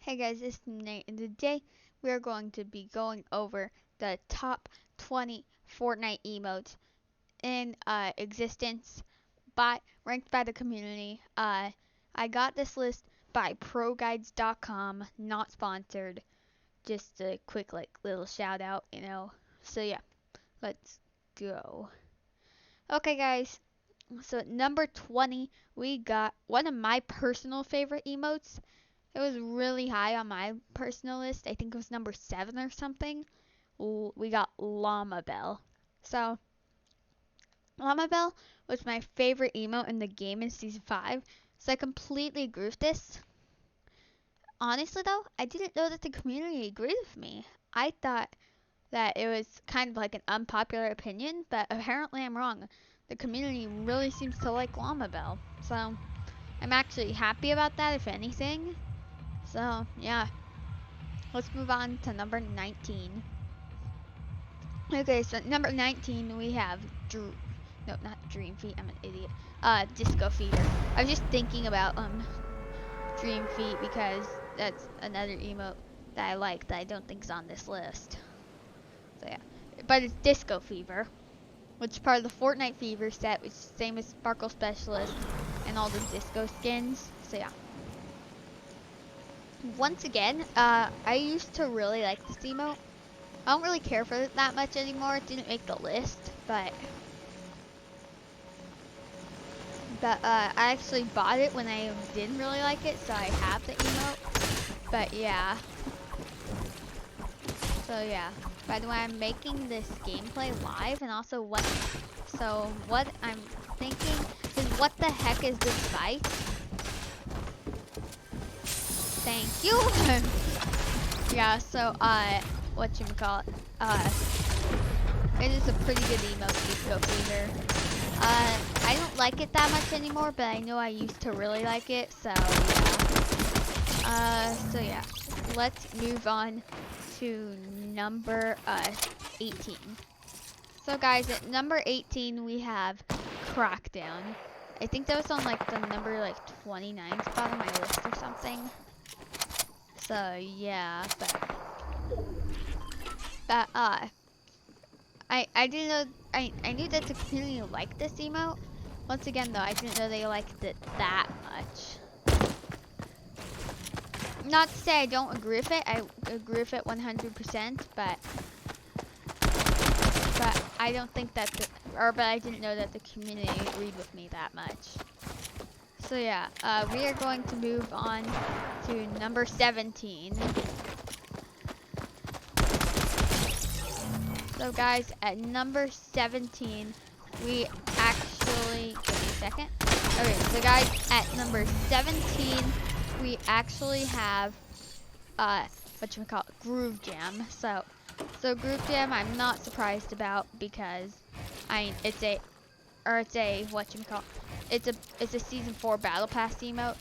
Hey guys, it's Nate, and today we are going to be going over the top 20 Fortnite emotes in existence ranked by the community. I got this list by ProGuides.com, not sponsored. Just a quick little shout out. So yeah, let's go. Okay guys, so at number 20 we got one of my personal favorite emotes. It was really high on my personal list. I think it was number 7 or something. We got Llama Bell. So, Llama Bell was my favorite emote in the game in Season 5. So I completely agree with this. Honestly though, I didn't know that the community agreed with me. I thought that it was kind of like an unpopular opinion, but apparently I'm wrong. The community really seems to like Llama Bell. So, I'm actually happy about that, if anything. So, yeah. Let's move on to number 19. Okay, so number 19 we have no, not Dream Feet. I'm an idiot. Disco Fever. I was just thinking about Dream Feet because that's another emote that I like that I don't think is on this list. So yeah, but it's Disco Fever, which is part of the Fortnite Fever set, which is the same as Sparkle Specialist and all the disco skins. So yeah. Once again, I used to really like this emote. I don't really care for it that much anymore. It didn't make the list, but I actually bought it when I didn't really like it, so I have the emote. But yeah. So yeah. By the way, I'm making this gameplay live, and also what I'm thinking is, what the heck is this fight? Thank you. Yeah. So whatchamacallit? It is a pretty good emote, Disco Fever. I don't like it that much anymore, but I know I used to really like it, so yeah. So yeah, let's move on to number 18. So guys, at number 18 we have Crackdown. I think that was on like the number 29 spot on my list or something. So yeah, but I didn't know, I knew that the community liked this emote. Once again though, I didn't know they liked it that much. Not to say I don't agree with it, I agree with it 100%, but I don't think that but I didn't know that the community agreed with me that much. So yeah, we are going to move on to number 17. So guys, at number 17, we actually, give me a second. Okay, so guys, at number 17, we actually have, whatchamacallit, Groove Jam. So Groove Jam, I'm not surprised about because, it's a whatchamacallit, it's a Season 4 Battle Pass emote.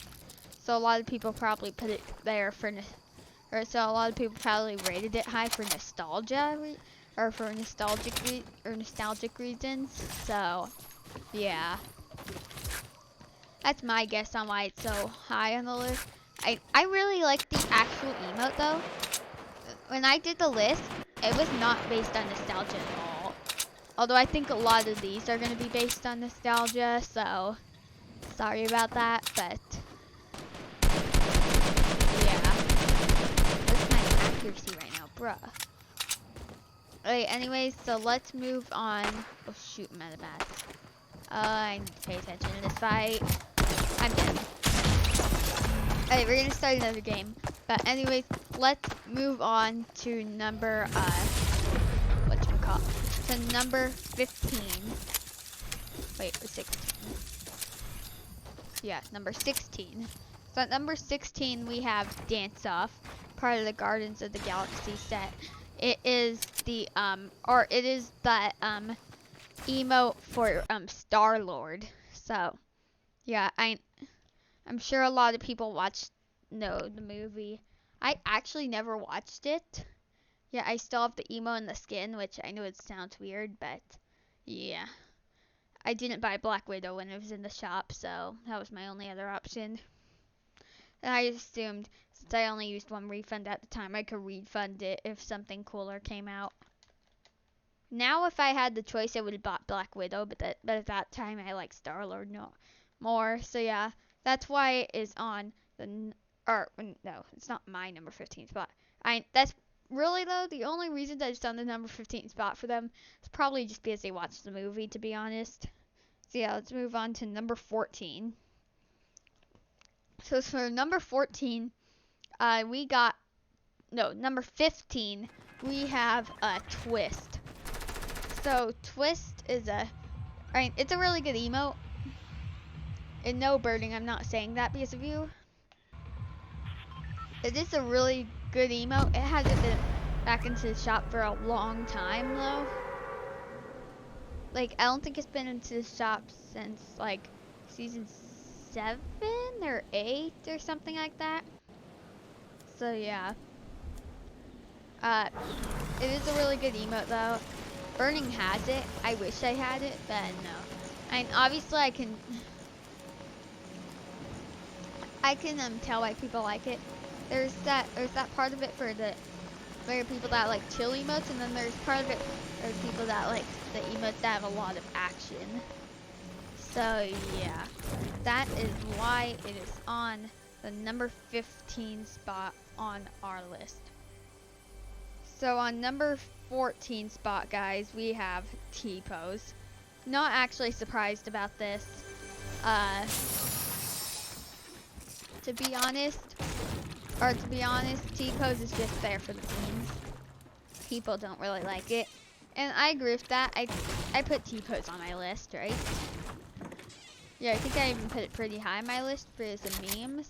So a lot of people probably put it there so a lot of people probably rated it high for nostalgia, or for nostalgic reasons. So, yeah. That's my guess on why it's so high on the list. I really like the actual emote though. When I did the list, it was not based on nostalgia at all. Although I think a lot of these are going to be based on nostalgia, so sorry about that, but yeah. What's my accuracy right now, bruh? Okay, anyways, so let's move on. Oh shoot, I'm out of mats. I need to pay attention to this fight. I'm dead. Okay, we're gonna start another game. But anyways, let's move on to number, whatchamacallit? To number 15. Wait, 16. Yeah, number 16. So at number 16, we have Dance Off, part of the Guardians of the Galaxy set. It is the, emote for, Star-Lord. So, yeah, I'm sure a lot of people know the movie. I actually never watched it. Yeah, I still have the emo and the skin, which I know it sounds weird, but yeah. I didn't buy Black Widow when it was in the shop, so that was my only other option. And I assumed Since I only used one refund at the time, I could refund it if something cooler came out. Now, if I had the choice, I would have bought Black Widow, but at that time, I like Star-Lord more. So yeah, that's why it is on the no, it's not my number 15 spot. That's really though the only reason that it's on the number 15 spot for them is probably just because they watched the movie, to be honest. So yeah, let's move on to number 14. So for number 14, number 15, we have a Twist. So Twist is it's a really good emote. And no birding, I'm not saying that because of you. It is a really good emote. It hasn't been back into the shop for a long time though. Like, I don't think it's been into the shop since like season 7 or 8 or something like that. So yeah. It is a really good emote though. Burning has it. I wish I had it, but no. And obviously I can tell why people like it. There's that part of it for people that like chill emotes, and then there's part of it for people that like the emotes that have a lot of action. So yeah, that is why it is on the number 15 spot on our list. So on number 14 spot, guys, we have T-Pose. Not actually surprised about this. To be honest, T-Pose is just there for the memes. People don't really like it. And I agree with that. I put T-Pose on my list, right? Yeah, I think I even put it pretty high on my list for the memes.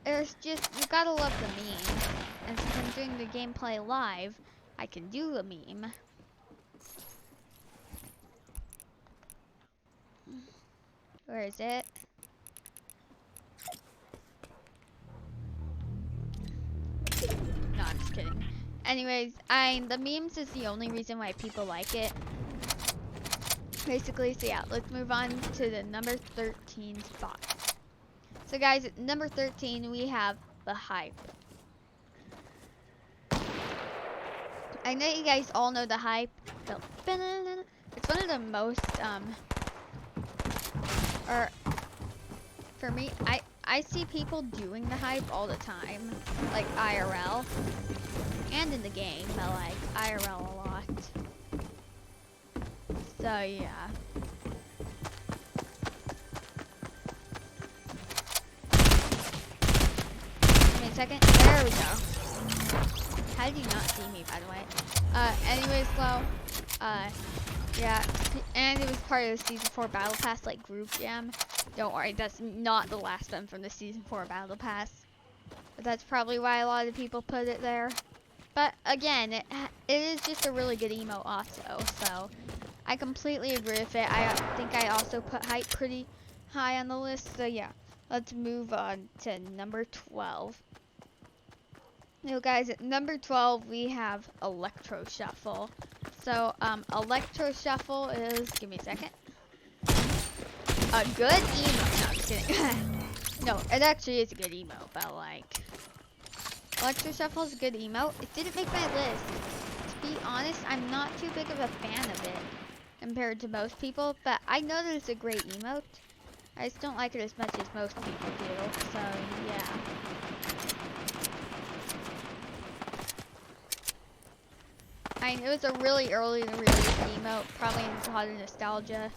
There's just, you gotta love the meme. And since I'm doing the gameplay live, I can do a meme. Where is it? No, I'm just kidding. Anyways, the memes is the only reason why people like it. Basically, so yeah, let's move on to the number 13 spot. So guys, at number 13, we have the Hype. I know you guys all know the Hype. It's one of the most, for me, I see people doing the Hype all the time, like IRL, and in the game, but like IRL a lot. So yeah. Give me a second. There we go. How did you not see me, by the way? Anyways, though, yeah, and it was part of the Season 4 Battle Pass, like, group jam. Don't worry, that's not the last one from the Season 4 Battle Pass. But that's probably why a lot of people put it there. But, again, it is just a really good emo also, so I completely agree with it. I think I also put Hype pretty high on the list, so yeah. Let's move on to number 12. Now guys, at number 12 we have Electro Shuffle. So Electro Shuffle is, give me a second, a good emote. No, I'm just kidding. No, it actually is a good emote, but like, Electro Shuffle is a good emote. It didn't make my list. To be honest, I'm not too big of a fan of it compared to most people, but I know that it's a great emote. I just don't like it as much as most people do, so yeah. It was a really early release emote, probably in a lot of nostalgia,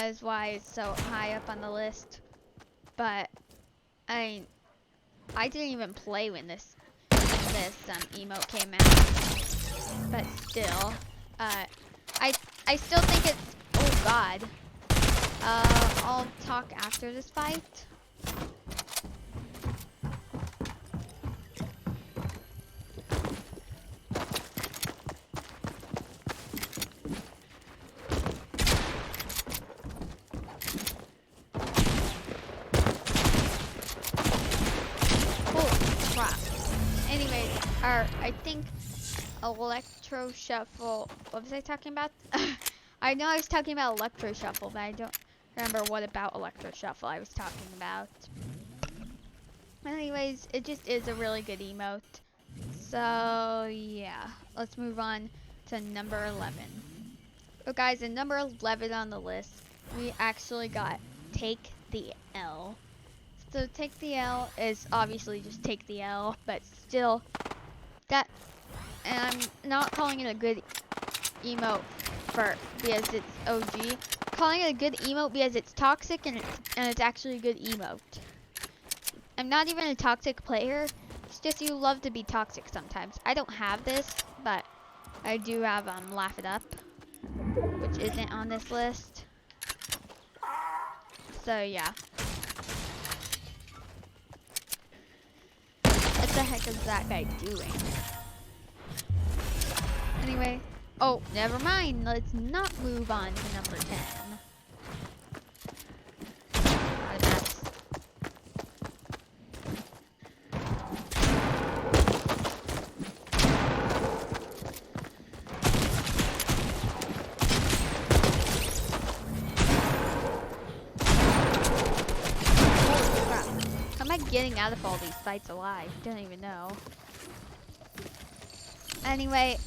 is why it's so high up on the list. But I didn't even play when this emote came out. But still, I still think it's, oh god. I'll talk after this fight. I think Electro Shuffle, what was I talking about? I know I was talking about Electro Shuffle, but I don't remember what about Electro Shuffle I was talking about. Anyways, it just is a really good emote. So yeah, let's move on to number 11. So guys, in number 11 on the list, we actually got Take the L. So Take the L is obviously just take the L, but still, that, and I'm not calling it a good emote because it's OG. Calling it a good emote because it's toxic and it's actually a good emote. I'm not even a toxic player. It's just you love to be toxic sometimes. I don't have this, but I do have Laugh It Up, which isn't on this list. So yeah. What the heck is that guy doing? Anyway, oh, never mind. Let's not move on to number 10. What a mess. Holy crap. How am I getting out of all these fights alive? Don't even know. Anyway,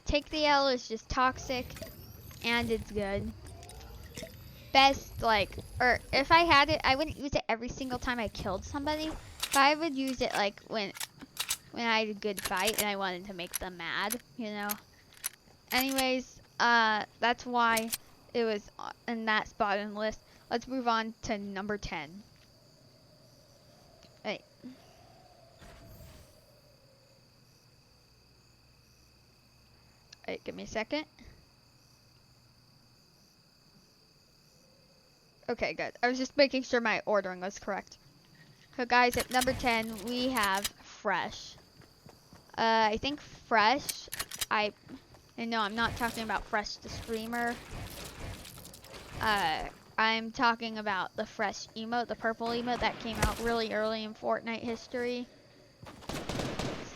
Take the L is just toxic, and it's good. Best, like, or if I had it, I wouldn't use it every single time I killed somebody, but I would use it, like, when I had a good fight and I wanted to make them mad, you know? Anyways, that's why it was in that spot on the list. Let's move on to number 10. Wait. Wait, give me a second. Okay, good. I was just making sure my ordering was correct. So guys, at number 10, we have Fresh. I think Fresh, and no, I'm not talking about Fresh the streamer. I'm talking about the Fresh emote, the purple emote that came out really early in Fortnite history.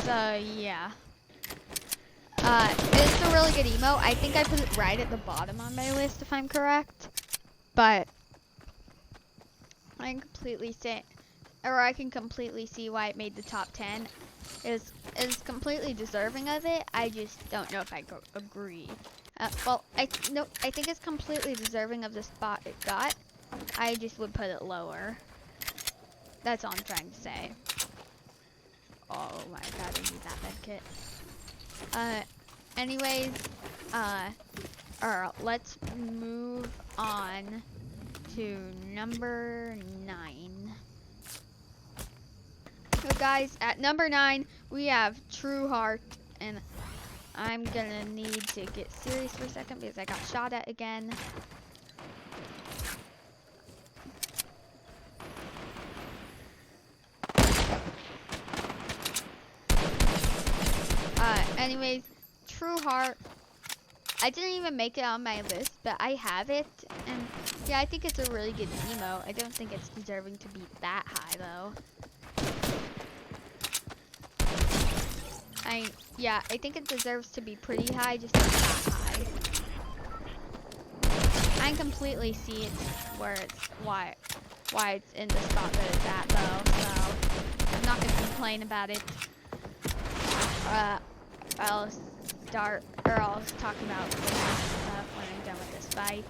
So yeah. It's a really good emote. I think I put it right at the bottom on my list if I'm correct. But I can completely see why it made the top 10. Is completely deserving of it. I just don't know if I agree. Well, I think it's completely deserving of the spot it got. I just would put it lower. That's all I'm trying to say. Oh my god, I need that med kit. Anyways, let's move on to number 9. So guys, at number 9, we have True Heart, and I'm gonna need to get serious for a second because I got shot at again. Anyways, True Heart, I didn't even make it on my list, but I have it, and yeah, I think it's a really good emote. I don't think it's deserving to be that high, though. I think it deserves to be pretty high, just not that high. I can completely see it why it's in the spot that it's at, though, so I'm not gonna complain about it. I'll talk about stuff when I'm done with this fight.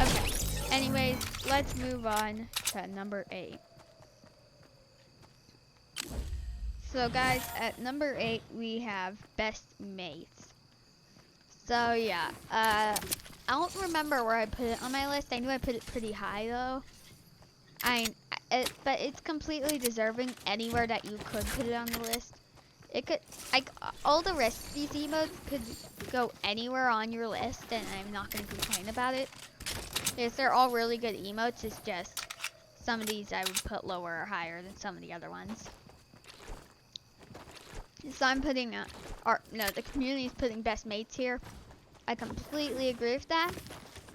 Okay, anyways, let's move on to number 8. So guys, at number 8, we have Best Mates. So yeah, I don't remember where I put it on my list. I knew I put it pretty high though. But it's completely deserving anywhere that you could put it on the list. It could, like, all the rest of these emotes could go anywhere on your list, and I'm not gonna complain about it. Because they're all really good emotes. It's just some of these I would put lower or higher than some of the other ones. So I'm putting, the community's putting Best Mates here. I completely agree with that.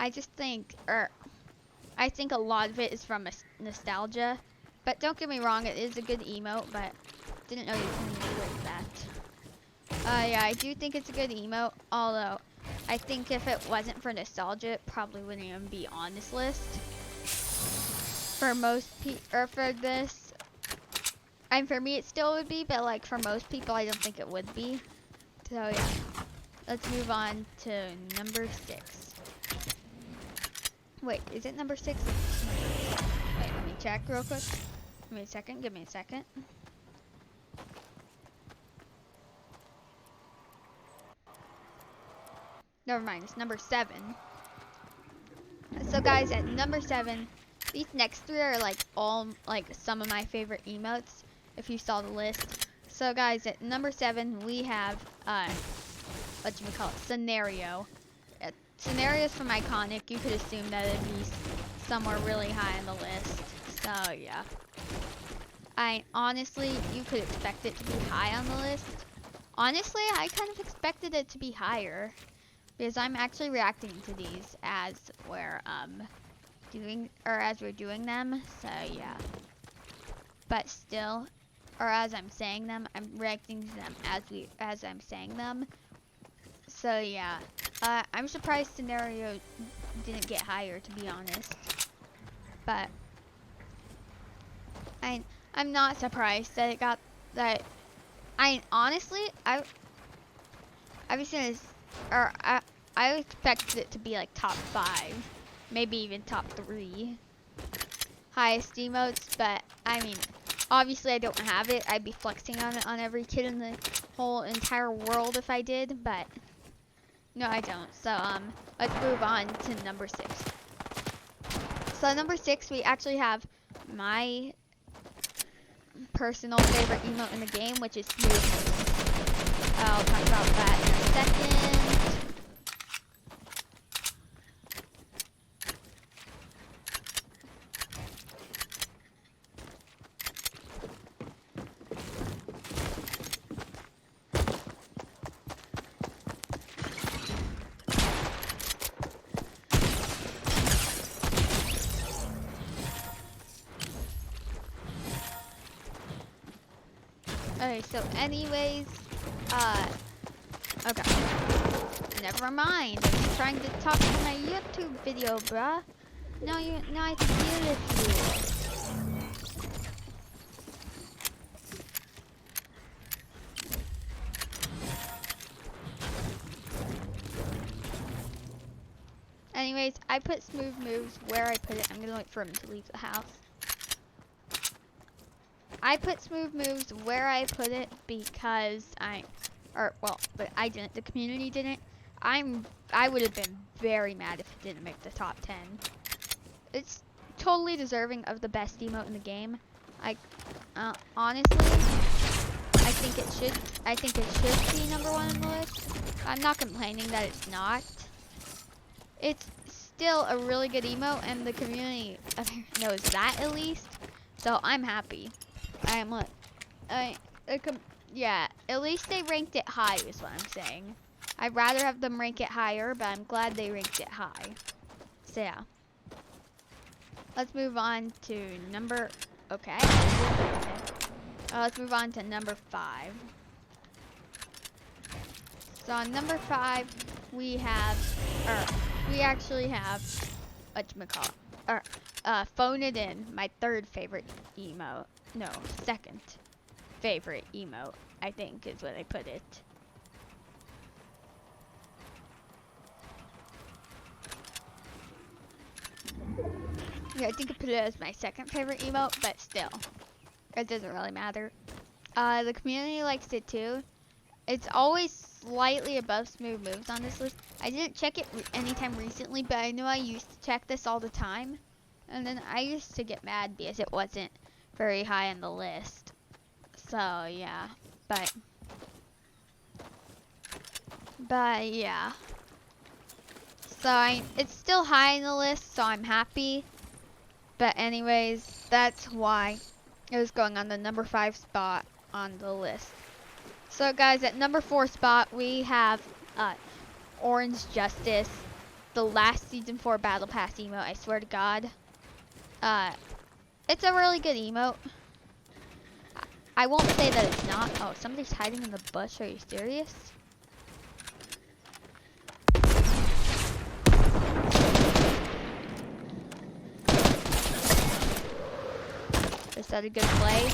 I just think, I think a lot of it is from nostalgia. But don't get me wrong, it is a good emote, but didn't know you can with that. Yeah, I do think it's a good emote, although I think if it wasn't for nostalgia, it probably wouldn't even be on this list. For most or for this, and for me it still would be, but like for most people I don't think it would be. So yeah, let's move on to number 6. Wait, is it number 6? Wait, let me check real quick. Give me a second. Never mind, it's number 7. So guys, at number 7, these next 3 are like all like some of my favorite emotes, if you saw the list. So guys, at number 7 we have scenario. Scenarios from Iconic, you could assume that it'd be somewhere really high on the list. So yeah. Honestly, you could expect it to be high on the list. Honestly, I kind of expected it to be higher, because I'm actually reacting to these as we're doing them. So yeah. But still, or as I'm saying them, I'm reacting to them as I'm saying them. So yeah. I'm surprised scenario didn't get higher, to be honest. But I'm not surprised that it got that. Honestly, I expected it to be like top 5, maybe even top 3 highest emotes. But I mean, obviously I don't have it. I'd be flexing on it on every kid in the whole entire world if I did. But no, I don't. So let's move on to number 6. So number 6, we actually have my personal favorite emote in the game, which is Smooth Moves. I'll talk about that in a second. Okay, so anyways, okay. Never mind. I'm trying to talk to my YouTube video, bruh. Now I can deal with you. Anyways, I put Smooth Moves where I put it. I'm gonna wait for him to leave the house. I put Smooth Moves where I put it because but I didn't. The community didn't. I would have been very mad if it didn't make the top 10. It's totally deserving of the best emote in the game. Honestly, I think it should be number 1 on the list. I'm not complaining that it's not. It's still a really good emote, and the community knows that at least. So I'm happy. Yeah, at least they ranked it high is what I'm saying. I'd rather have them rank it higher, but I'm glad they ranked it high. So yeah. Let's move on to number, let's move on to number 5. So on number 5, we actually have, Phone It In, my 3rd favorite emote. No, 2nd favorite emote, I think is what I put it. Yeah, I think I put it as my 2nd favorite emote, but still, it doesn't really matter. The community likes it too. It's always slightly above Smooth Moves on this list. I didn't check it anytime recently, but I know I used to check this all the time. And then I used to get mad because it wasn't very high on the list. So yeah, but yeah. So it's still high on the list, so I'm happy. But anyways, that's why it was going on the number 5 spot on the list. So guys, at number 4 spot we have Orange Justice, the last season 4 battle pass emote. I swear to God, it's a really good emote. I won't say that it's not. Oh, somebody's hiding in the bush. Are you serious? Is that a good play?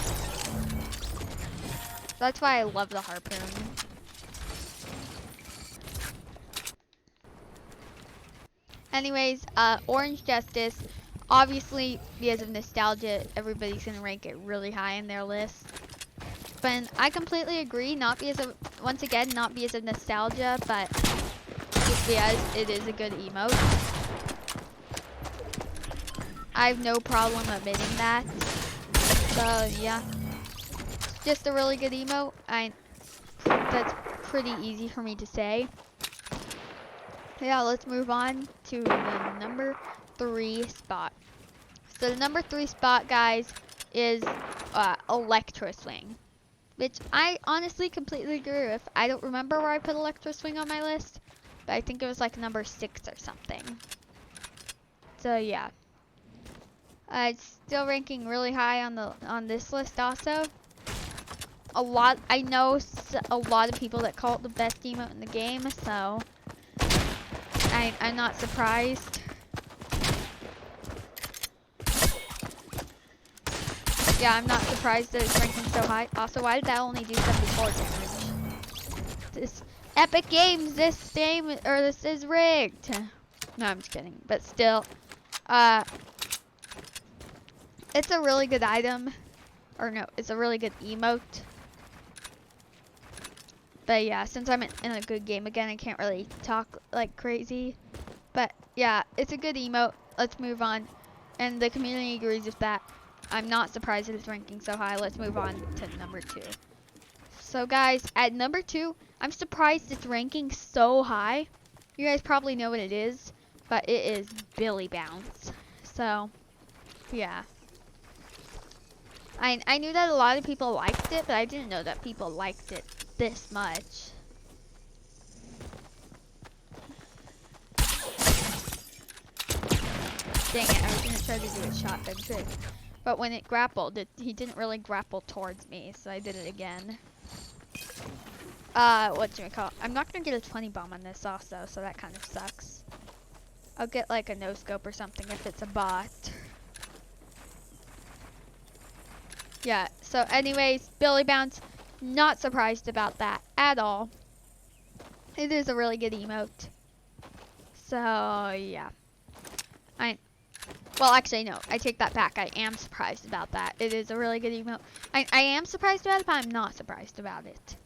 That's why I love the harpoon. Anyways, Orange Justice. Obviously, because of nostalgia, everybody's gonna rank it really high in their list. But I completely agree, not because of, once again, not because of nostalgia, but just because it is a good emote. I have no problem admitting that. So yeah, just a really good emote. That's pretty easy for me to say. Yeah, let's move on to the number 3 spot. So the number 3 spot, guys, is Electro Swing, which I honestly completely agree with. I don't remember where I put Electro Swing on my list, but I think it was like number 6 or something. So yeah, it's still ranking really high on this list also. I know a lot of people that call it the best emote in the game, so I'm not surprised. Yeah, I'm not surprised that it's ranking so high. Also, why did that only do 74 damage? This Epic Games, this game, or this is rigged. No, I'm just kidding. But still, it's a really good item. Or no, it's a really good emote. But yeah, since I'm in a good game again, I can't really talk like crazy. But yeah, it's a good emote. Let's move on. And the community agrees with that. I'm not surprised that it's ranking so high. Let's move on to number 2. So guys, at number 2, I'm surprised it's ranking so high. You guys probably know what it is, but it is Billy Bounce. So yeah. I knew that a lot of people liked it, but I didn't know that people liked it this much. Dang it, I was gonna try to do a shotgun trick. But when it grappled, he didn't really grapple towards me, so I did it again. Whatchamacallit? I'm not gonna get a 20 bomb on this also, so that kind of sucks. I'll get like a no scope or something if it's a bot. Yeah, so anyways, Billy Bounce, not surprised about that at all. It is a really good emote. So yeah. Well, actually, no. I take that back. I am surprised about that. It is a really good emote. I am surprised about it, but I'm not surprised about it.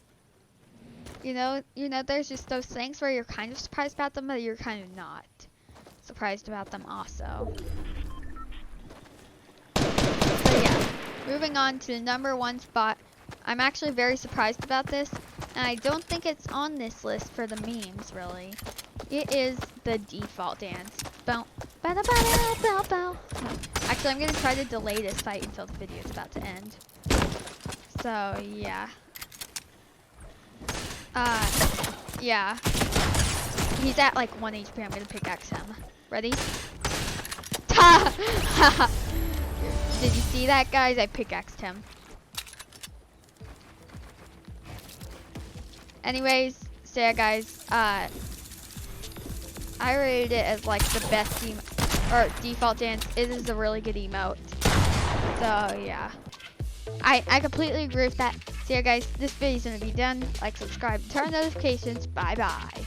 You know, there's just those things where you're kind of surprised about them, but you're kind of not surprised about them also. So yeah, moving on to the number 1 spot. I'm actually very surprised about this, and I don't think it's on this list for the memes, really. It is the default dance. Bow, ba da ba da, bow, bow. Actually, I'm gonna try to delay this fight until the video is about to end. So yeah. Yeah. He's at like 1 HP. I'm gonna pickaxe him. Ready? Ta! Did you see that, guys? I pickaxed him. Anyways, so yeah, guys. I rated it as like the best default dance. It is a really good emote. So yeah, I completely agree with that. So yeah, guys, this video's gonna be done. Like, subscribe, turn on notifications. Bye bye.